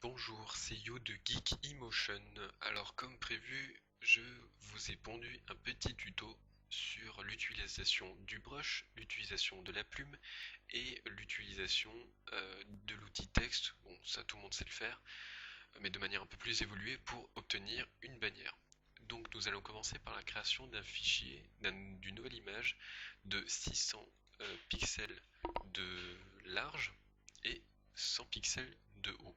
Bonjour, c'est Yo de Geek Emotion. Alors comme prévu, je vous ai pondu un petit tuto sur l'utilisation du brush, l'utilisation de la plume et l'utilisation de l'outil texte. Bon, ça tout le monde sait le faire, mais de manière un peu plus évoluée pour obtenir une bannière. Donc nous allons commencer par la création d'un fichier, d'une nouvelle image de 600 pixels de large et 100 pixels de haut.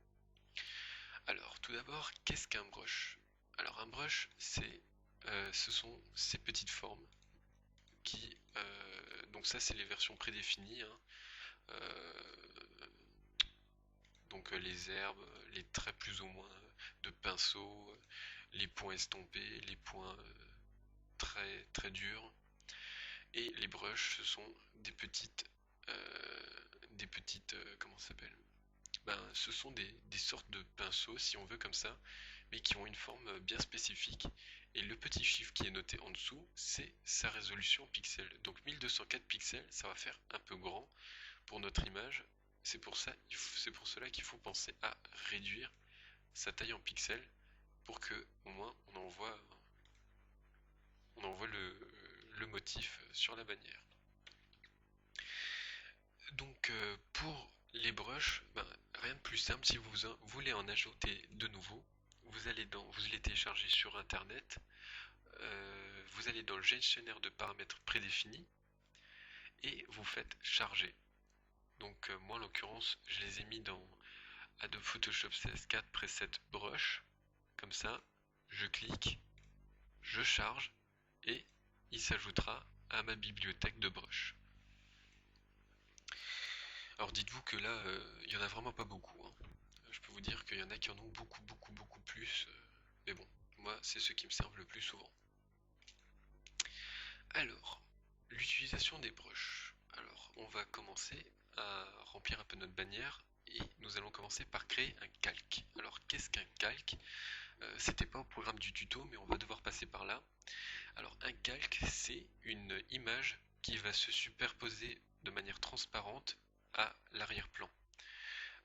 Alors, tout d'abord, qu'est-ce qu'un brush? Alors, un brush, ce sont ces petites formes qui, donc ça, c'est les versions prédéfinies, hein. Euh, donc les herbes, les traits plus ou moins de pinceau, les points estompés, les points très très durs, et les brushes, ce sont comment ça s'appelle? Ce sont des sortes de pinceaux, si on veut comme ça, mais qui ont une forme bien spécifique. Et le petit chiffre qui est noté en dessous, c'est sa résolution pixels. Donc 1204 pixels, ça va faire un peu grand pour notre image. C'est pour cela qu'il faut penser à réduire sa taille en pixels pour que au moins on envoie le motif sur la bannière. Donc pour les brushes, rien de plus simple, si vous voulez en ajouter de nouveaux, vous les téléchargez sur internet, vous allez dans le gestionnaire de paramètres prédéfinis et vous faites charger. Donc moi en l'occurrence je les ai mis dans Adobe Photoshop CS4 Preset Brush, comme ça je clique, je charge et il s'ajoutera à ma bibliothèque de brush. Alors dites-vous que là, il y en a vraiment pas beaucoup, hein. Je peux vous dire qu'il y en a qui en ont beaucoup plus. Mais bon, moi, c'est ceux qui me servent le plus souvent. Alors, l'utilisation des brushes. Alors, on va commencer à remplir un peu notre bannière et nous allons commencer par créer un calque. Alors, qu'est-ce qu'un calque? C'était pas au programme du tuto, mais on va devoir passer par là. Alors, un calque, c'est une image qui va se superposer de manière transparente à l'arrière-plan.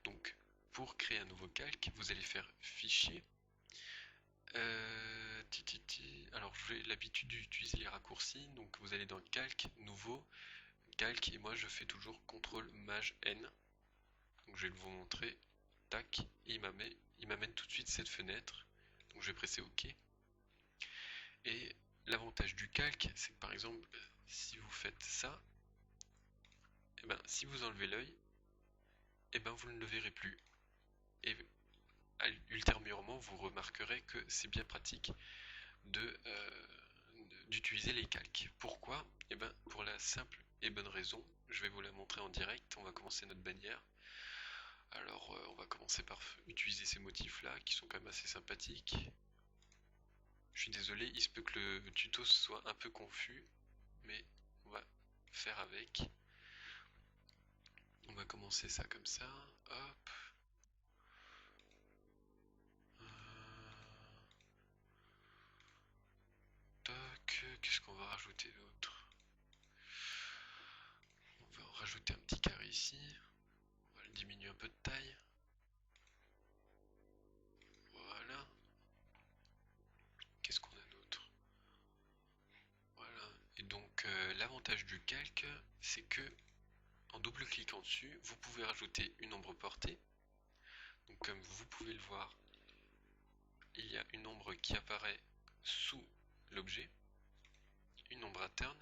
Donc, pour créer un nouveau calque, vous allez faire Fichier. Alors, j'ai l'habitude d'utiliser les raccourcis, donc vous allez dans Calque, Nouveau, Calque, et moi je fais toujours CTRL Maj N. Donc, je vais vous montrer. Tac, et il m'amène tout de suite cette fenêtre. Donc, je vais presser OK. Et l'avantage du calque, c'est que par exemple, si vous faites ça, et si vous enlevez l'œil, vous ne le verrez plus. Et ultérieurement, vous remarquerez que c'est bien pratique d'utiliser les calques. Pourquoi? Pour la simple et bonne raison, je vais vous la montrer en direct. On va commencer notre bannière. Alors, on va commencer par utiliser ces motifs là qui sont quand même assez sympathiques. Je suis désolé, il se peut que le tuto soit un peu confus, mais on va faire avec. On va commencer ça comme ça. Hop. Tac. Qu'est-ce qu'on va rajouter d'autre? On va en rajouter un petit carré ici. On va le diminuer un peu de taille. Voilà. Qu'est-ce qu'on a d'autre? Voilà. Et donc l'avantage du calque, c'est que en double-cliquant dessus, vous pouvez rajouter une ombre portée. Donc comme vous pouvez le voir, il y a une ombre qui apparaît sous l'objet, une ombre interne,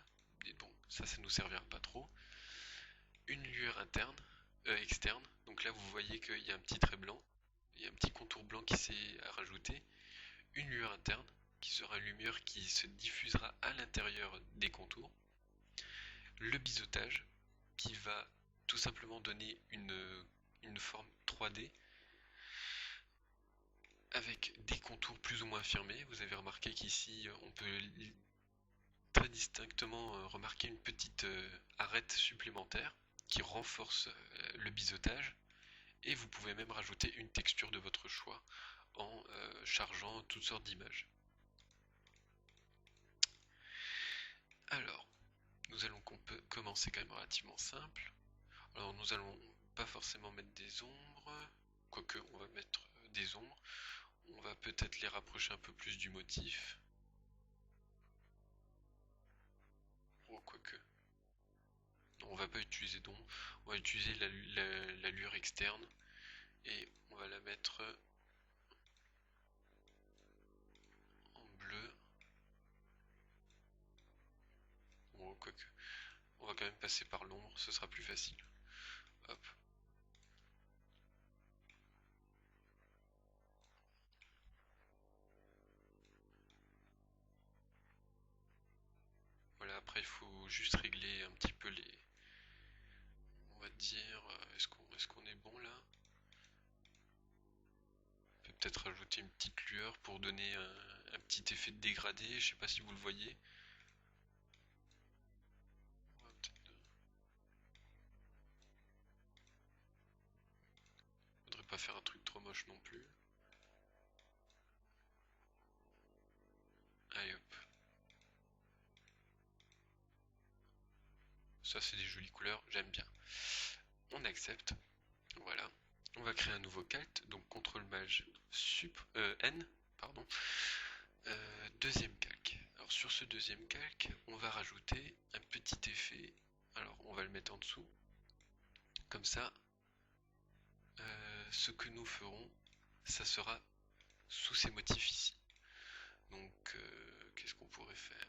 et bon, ça nous servira pas trop, une lueur externe, donc là vous voyez qu'il y a un petit trait blanc, il y a un petit contour blanc qui s'est rajouté, une lueur interne, qui sera une lumière qui se diffusera à l'intérieur des contours, le biseautage, qui va tout simplement donner une forme 3D, avec des contours plus ou moins affirmés. Vous avez remarqué qu'ici on peut très distinctement remarquer une petite arête supplémentaire qui renforce le biseautage, et vous pouvez même rajouter une texture de votre choix en chargeant toutes sortes d'images. Alors, nous allons commencer quand même relativement simple. Alors nous allons pas forcément mettre des ombres, quoique on va mettre les ombres. On va peut-être les rapprocher un peu plus du motif. Oh, quoique. Non, on va pas utiliser d'ombre. On va utiliser la lueur externe. Et on va la mettre en bleu. Bon, quoique. On va quand même passer par l'ombre, ce sera plus facile. Hop. Voilà, après il faut juste régler un petit peu les... On va dire, est-ce qu'on est bon là? On peut peut-être rajouter une petite lueur pour donner un petit effet de dégradé, je sais pas si vous le voyez. On va Faudrait pas faire un truc trop moche non plus. Allez hop. Ça c'est des jolies couleurs, j'aime bien. On accepte. Voilà. On va créer un nouveau calque, donc CTRL Maj N, pardon. Deuxième calque. Alors sur ce deuxième calque, on va rajouter un petit effet. Alors on va le mettre en dessous. Comme ça, ce que nous ferons, ça sera sous ces motifs ici. Donc qu'est-ce qu'on pourrait faire?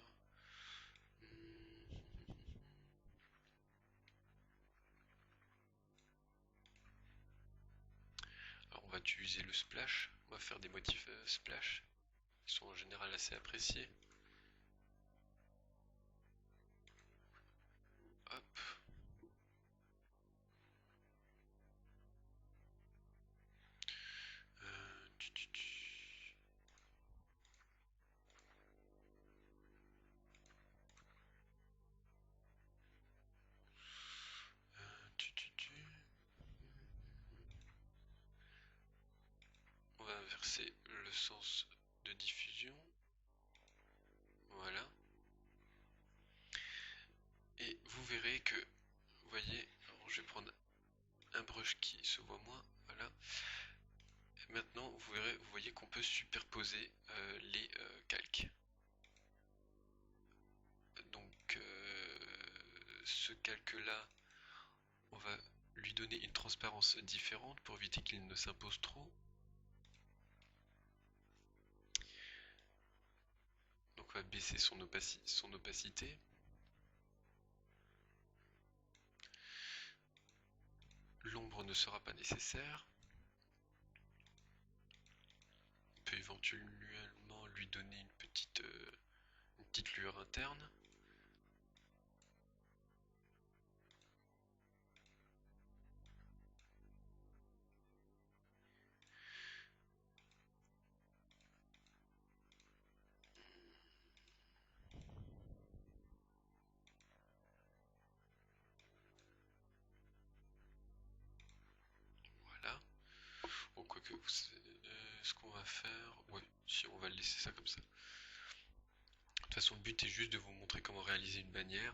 Alors on va utiliser le splash. On va faire des motifs splash. Ils sont en général assez appréciés. Hop. On va inverser le sens de diffusion. Voilà. Et vous verrez que, vous voyez, alors je vais prendre un brush qui se voit moins, voilà. Et maintenant, vous voyez qu'on peut superposer les calques. Donc, ce calque-là, on va lui donner une transparence différente pour éviter qu'il ne s'impose trop. Donc, on va baisser son opacité. L'ombre ne sera pas nécessaire. On peut éventuellement lui donner une petite lueur interne. Voilà. Bon, quoique, ce qu'on va faire... Ouais, si on va le laisser ça comme ça. De toute façon, le but est juste de vous montrer comment réaliser une bannière.